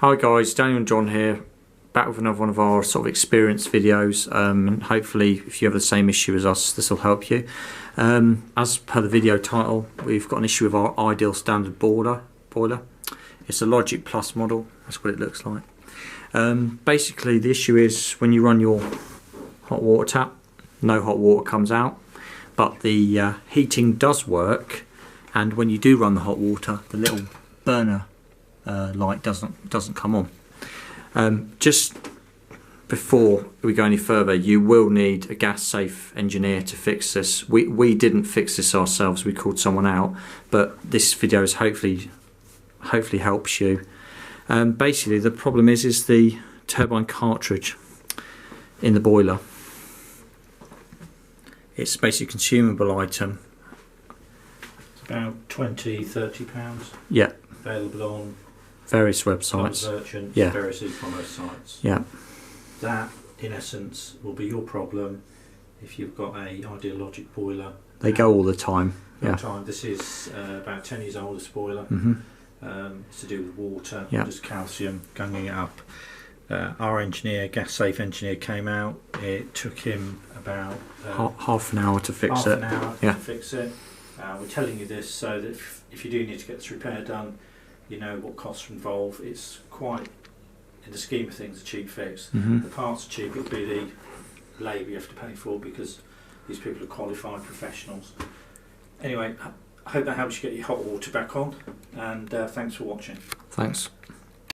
Hi guys, Daniel and John here, back with another one of our sort of experience videos, and hopefully if you have the same issue as us, this will help you. As per the video title, we've got an issue with our ideal standard boiler. It's a Logic Plus model, that's what it looks like. Basically the issue is when you run your hot water tap, no hot water comes out, but the heating does work, and when you do run the hot water, the little burner light doesn't come on. Just before we go any further, you will need a gas safe engineer to fix this. We didn't fix this ourselves, we called someone out, but this video is hopefully helps you. Basically the problem is the turbine cartridge in the boiler. It's basically a consumable item. It's about £20–30. Yeah. Available on various websites. Merchants, yeah. Various e-commerce sites. Yeah. That, in essence, will be your problem if you've got a ideal Logic boiler. They go all the time. Yeah. This is about 10 years old, this boiler. It's to do with water, just calcium, gunging it up. Our engineer, gas safe engineer, came out. It took him about half an hour to fix it. To fix it. We're telling you this so that if you do need to get this repair done, you know what costs are involved. It's quite, in the scheme of things, a cheap fix. The parts are cheap. It'll be the labour you have to pay for because these people are qualified professionals. Anyway, I hope that helps you get your hot water back on, and thanks for watching. Thanks.